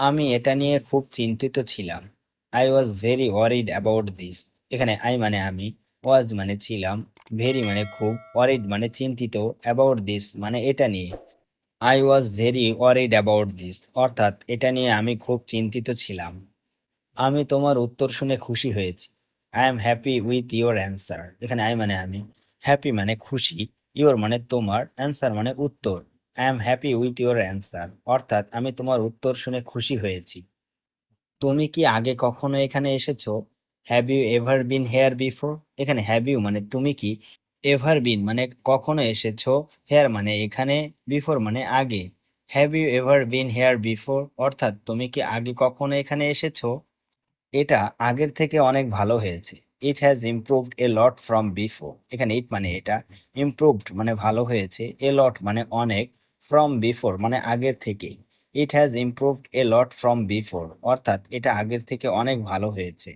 আমি এটা নিয়ে খুব চিন্তিত ছিলাম। I was very worried about this. এখানে আই মানে আমি, ওয়াজ মানে ছিলাম, ভেরি মানে খুব, ওয়ারিড মানে চিন্তিত, অ্যাবাউট দিস মানে এটা নিয়ে। I was very worried about this অর্থাৎ এটা নিয়ে আমি খুব চিন্তিত ছিলাম। আমি তোমার উত্তর শুনে খুশি হয়েছি। I am happy with your answer. এখানে আই মানে আমি, হ্যাপি মানে খুশি, ইওর মানে তোমার, অ্যান্সার মানে উত্তর। I am happy with your answer অর্থাৎ আমি তোমার উত্তর শুনে খুশি হয়েছি। তুমি কি আগে কখনো এখানে এসেছো? Have you ever been here before? এখানে হ্যাভ ইউ মানে তুমি কি, এভার বিন মানে কখনো এসেছো, হেয়ার মানে এখানে, বিফোর মানে আগে। Have you ever been here before অর্থাৎ তুমি কি আগে কখনো এখানে এসেছো? এটা আগের থেকে অনেক ভালো হয়েছে। It has improved A lot from before. এখানে ইট মানে এটা, ইমপ্রুভড মানে ভালো হয়েছে, এ লট মানে অনেক, ফ্রম বিফোর মানে আগের থেকে। It has improved A lot from before অর্থাৎ এটা আগের থেকে অনেক ভালো হয়েছে।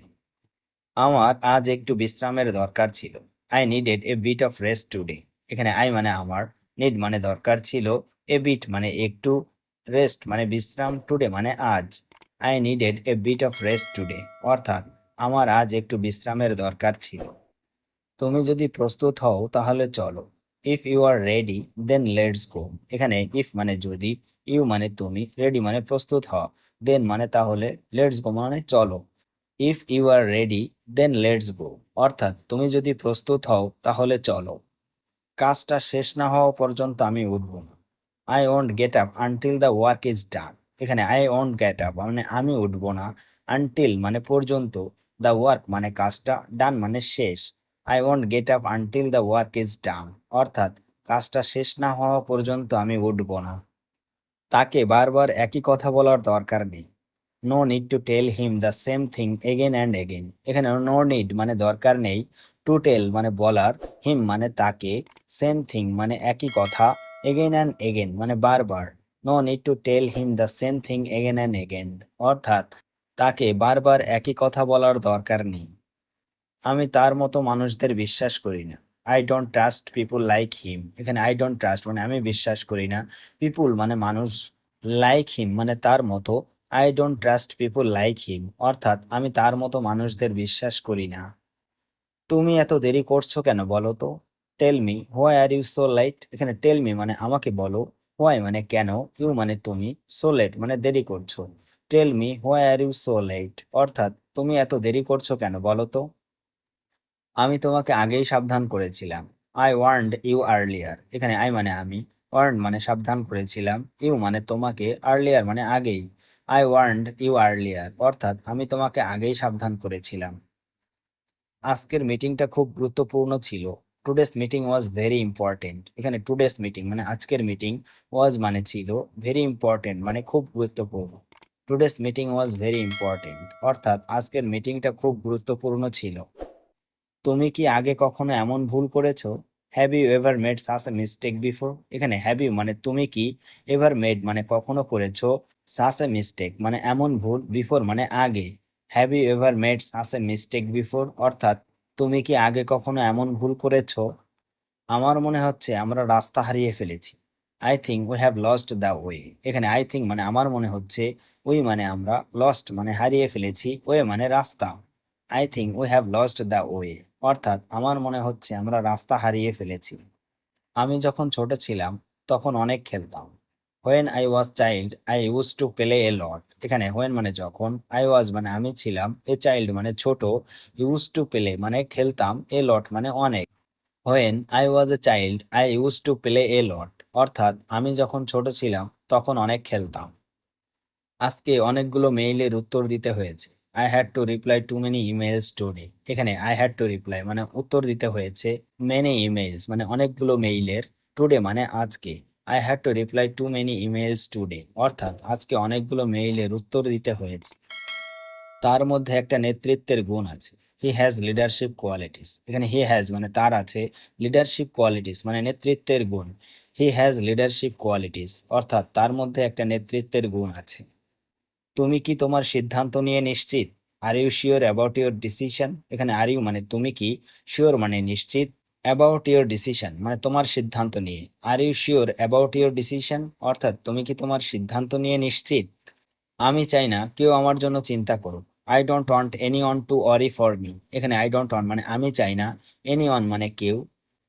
আমার আজ একটু বিশ্রামের দরকার ছিল। I needed a bit of rest today. এখানে আই মানে আমার, নিড মানে দরকার ছিল, এ বিট মানে একটু, রেস্ট মানে বিশ্রাম, টুডে মানে আজ। I needed a bit of rest today অর্থাৎ আমার আজ একটু বিশ্রামের দরকার ছিল। তুমি যদি প্রস্তুত হও তাহলে চলো। If you are ready then let's go. এখানে ইফ মানে যদি, ইউ মানে তুমি, রেডি মানে প্রস্তুত হও, দেন মানে তাহলে, লেটস গো মানে চলো। If you are ready then let's go অর্থাৎ তুমি যদি প্রস্তুত হও তাহলে চলো। কাজটা শেষ না হওয়া পর্যন্ত আমি উঠব না। I won't get up until the work is done. এখানে আই ওন্ট গেট আপ মানে আমি উঠব না, আনটিল মানে পর্যন্ত, দ্য ওয়ার্ক মানে কাজটা, ডান মানে শেষ। I won't get up until the work is done অর্থাৎ কাজটা শেষ না হওয়া পর্যন্ত আমি উঠব না। তাকে বারবার একই কথা বলার দরকার নেই। No need to tell him the same thing again and again. এখানে নো নিড মানে দরকার নেই, টু টেল মানে বলার, হিম মানে তাকে, সেম থিং মানে একই কথা, এগেন অ্যান্ড এগেন মানে বারবার। No need to tell him the same thing again and again অর্থাৎ তাকে বারবার একই কথা বলার দরকার নেই। আমি তার মতো মানুষদের বিশ্বাস করি না। I don't trust people like him. এখানে আই ডোন্ট ট্রাস্ট মানে আমি বিশ্বাস করি না, পিপুল মানে মানুষ, লাইক হিম মানে তার মতো। I don't trust people like him অর্থাৎ আমি তার মতো মানুষদের বিশ্বাস করি না। তুমি এত দেরি করছো কেন বলো তো? Tell me why are you so late. এখানে টেল মি মানে আমাকে বলো, হোয়াই মানে কেন, ইউ মানে তুমি, সো লেট মানে দেরি করছো। Tell me why are you so late অর্থাৎ তুমি এত দেরি করছো কেন বলো তো। আমি তোমাকে আগেই সাবধান করেছিলাম। I warned you earlier. এখানে আই মানে আমি, ওয়ার্ন মানে সাবধান করেছিলাম, ইউ মানে তোমাকে, আর্লিয়ার মানে আগেই। আই ওয়ার্নড ইউ আর্লিয়ার অর্থাৎ আমি তোমাকে আগেই সাবধান করেছিলাম। আজকের মিটিংটা খুব গুরুত্বপূর্ণ ছিল। Today's meeting was very important. এখানে টুডেস মিটিং মানে আজকের মিটিং, ওয়াজ মানে ছিল, ভেরি ইম্পর্টেন্ট মানে খুব গুরুত্বপূর্ণ। Today's meeting was very important অর্থাৎ আজকের মিটিংটা খুব গুরুত্বপূর্ণ ছিল। তুমি কি আগে কখনো এমন ভুল করেছো? Have you ever made such a mistake before? এখানে হ্যাভ ইউ মানে তুমি কি, এভার মেড মানে কখনো করেছো, সাচ এ মিস্টেক মানে এমন ভুল, বিফোর মানে আগে। Have you ever made such a mistake before অর্থাৎ তুমি কি আগে কখনো এমন ভুল করেছো? আমার মনে হচ্ছে আমরা রাস্তা হারিয়ে ফেলেছি। I think we have lost the way. এখানে আই থিঙ্ক মানে আমার মনে হচ্ছে, উই মানে আমরা, লস্ট মানে হারিয়ে ফেলেছি, ওয়ে মানে রাস্তা। I think we have lost the way অর্থাৎ আমার মনে হচ্ছে আমরা রাস্তা হারিয়ে ফেলেছি। আমি যখন ছোট ছিলাম তখন অনেক খেলতাম। When I was child I use to play a lot. এখানে হোয়েন মানে যখন, আই ওয়াজ মানে আমি ছিলাম, এ চাইল্ড মানে ছোট, ইউজ টু প্লে মানে খেলতাম, এ লট মানে অনেক। When I was a child I use to play a lot অর্থাৎ আমি যখন ছোট ছিলাম তখন অনেক খেলতাম। আজকে অনেকগুলো মেইলের উত্তর দিতে হয়েছে। I had to reply to many emails today. এখানে আই হ্যাড টু রিপ্লাই মানে উত্তর দিতে হয়েছে, মেনি ইমেলস মানে অনেকগুলো মেইলের, টুডে মানে আজকে। I had to reply to many emails today অর্থাৎ আজকে অনেকগুলো মেইলের উত্তর দিতে হয়েছে। তার মধ্যে একটা নেতৃত্বের গুণ আছে। He has leadership qualities. এখানে হি হ্যাজ মানে তার আছে, লিডারশিপ কোয়ালিটিস মানে নেতৃত্বের গুণ। হি হ্যাজ লিডারশিপ কোয়ালিটিস অর্থাৎ তার মধ্যে একটা নেতৃত্বের গুণ আছে। তুমি কি তোমার সিদ্ধান্ত নিয়ে নিশ্চিত? Are you sure about your decision? এখানে আর ইউ মানে তুমি কি, শিওর মানে নিশ্চিত, অ্যাবাউট ইউর ডিসিশন মানে তোমার সিদ্ধান্ত নিয়ে। Are you sure about your decision অর্থাৎ তুমি কি তোমার সিদ্ধান্ত নিয়ে নিশ্চিত? আমি চাই না কেউ আমার জন্য চিন্তা করুক। I don't want anyone to worry for me. এখানে আই ডোন্ট ওয়ান্ট মানে আমি চাই না, এনি ওয়ান মানে কেউ,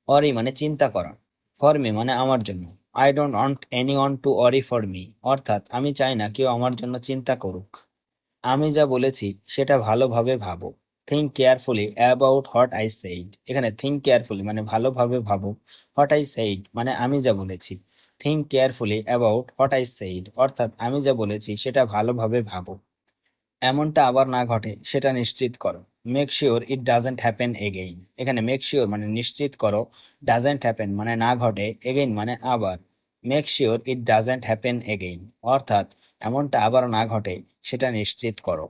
অরি মানে চিন্তা করা, ফর মি মানে আমার জন্য। I don't want anyone to worry for me অর্থাৎ আমি চাই না কেউ আমার জন্য চিন্তা করুক। আমি যা বলেছি সেটা ভালোভাবে ভাবো। Think carefully about what I said. এখানে থিঙ্ক কেয়ারফুলি মানে ভালোভাবে ভাবো, হোয়াট আই সেইড মানে আমি যা বলেছি। Think carefully about what I said অর্থাৎ আমি যা বলেছি সেটা ভালোভাবে ভাবো। এমনটা আবার না ঘটে সেটা নিশ্চিত করো। Make sure it doesn't happen again. এখানে মেক শিওর মানে নিশ্চিত করো, ডাজেন্ট হ্যাপেন মানে না ঘটে, এগেইন মানে আবার। Make sure it doesn't happen again অর্থাৎ এমনটা আবার না ঘটে সেটা নিশ্চিত করো।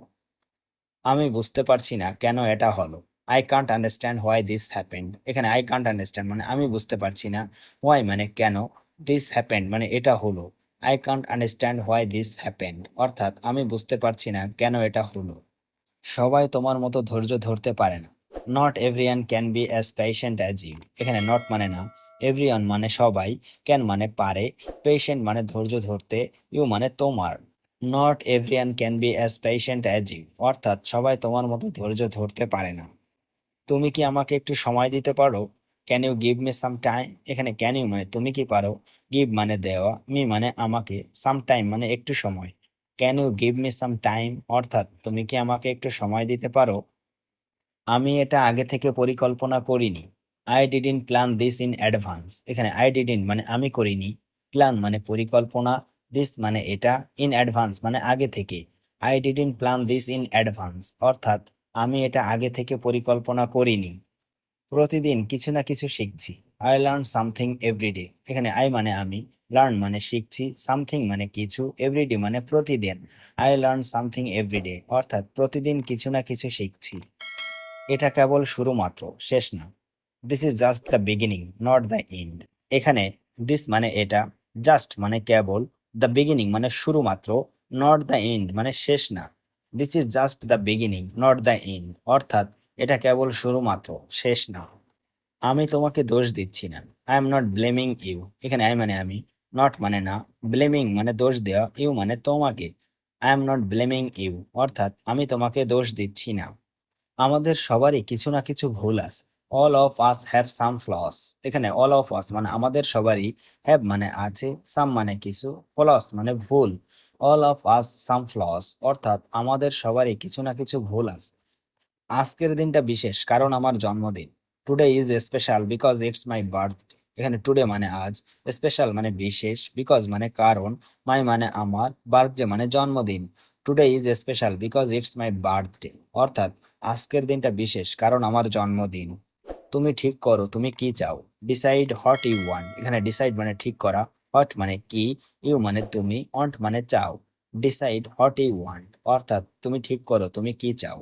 আমি বুঝতে পারছি না কেন এটা হলো। I can't understand why this happened. এখানে আই কান্ট আন্ডারস্ট্যান্ড মানে আমি বুঝতে পারছি না, হোয়াই মানে কেন, দিস হ্যাপেন্ড মানে এটা হলো। I can't understand why this happened অর্থাৎ আমি বুঝতে পারছি না কেন এটা হলো। সবাই তোমার মতো ধৈর্য ধরতে পারে না। Not everyone can be as patient as you. এখানে নট মানে না, এভরিওয়ান মানে সবাই, ক্যান মানে পারে, পেশেন্ট মানে ধৈর্য ধরতে, ইউ মানে তোমার। Not everyone can be as patient as you অর্থাৎ সবাই তোমার মতো ধৈর্য ধরতে পারে না। তুমি কি আমাকে একটু সময় দিতে পারো? Can you give me some time. এখানে ক্যান ইউ মানে তুমি কি পারো, গিভ মানে দেওয়া, মি মানে আমাকে, সাম টাইম মানে একটু সময়। Can you give me some time অর্থাৎ তুমি কি আমাকে একটু সময় দিতে পারো? আমি এটা আগে থেকে পরিকল্পনা করিনি। I didn't plan this in advance. এখানে আই ডিডন্ট মানে আমি করিনি, প্ল্যান মানে পরিকল্পনা, দিস মানে এটা, ইন অ্যাডভান্স মানে আগে থেকে। I didn't plan this in advance অর্থাৎ আমি এটা আগে থেকে পরিকল্পনা করিনি। প্রতিদিন কিছু না কিছু শিখছি। I learn something everyday. এখানে আই মানে আমি, লার্ন মানে শিখছি, সামথিং মানে কিছু, এভরিডে মানে প্রতিদিন। আই লার্ন সামথিং এভরিডে অর্থাৎ প্রতিদিন কিছু না কিছু শিখছি। এটা কেবল শুরু মাত্র, শেষ না। This is just the beginning not the end. এখানে দিস মানে এটা, জাস্ট মানে কেবল, দ্য বিগিনিং মানে শুরু মাত্র, নট দ্য এন্ড মানে শেষ না। This is just the beginning not the end অর্থাৎ এটা কেবল শুরু মাত্র, শেষ না। আমি তোমাকে দোষ দিচ্ছি না। I am not blaming you. এখানে আই মানে আমি, নট মানে না, ব্লেমিং মানে দোষ দেওয়া, ইউ মানে তোমাকে। I am not blaming you অর্থাৎ আমি তোমাকে দোষ দিচ্ছি না। আমাদের সবারই কিছু না কিছু ভুল আছে। All of us have some flaws. এখানে অল অফ আস মানে আমাদের সবারই, হ্যাভ মানে আছে, সাম মানে কিছু, ফ্লস মানে ভুল। All of us some flaws অর্থাৎ আমাদের সবারই কিছু না কিছু ভুল আছে। আজকের দিনটা বিশেষ কারণ আমার জন্মদিন। Today is special because it's my birthday. এখানে টুডে মানে আজ, স্পেশাল মানে বিশেষ, বিকজ মানে কারণ, মাই মানে আমার, বার্থডে মানে জন্মদিন। Today is special because it's my birthday অর্থাৎ আজকের দিনটা বিশেষ কারণ আমার জন্মদিন। তুমি ঠিক করো তুমি কি চাও। Decide what you want. এখানে ডিসাইড মানে ঠিক করা, হোয়াট মানে কি, ইউ মানে তুমি, ওয়ান্ট মানে চাও। ডিসাইড হোয়াট ইউ ওয়ান্ট অর্থাৎ তুমি ঠিক করো তুমি কি চাও।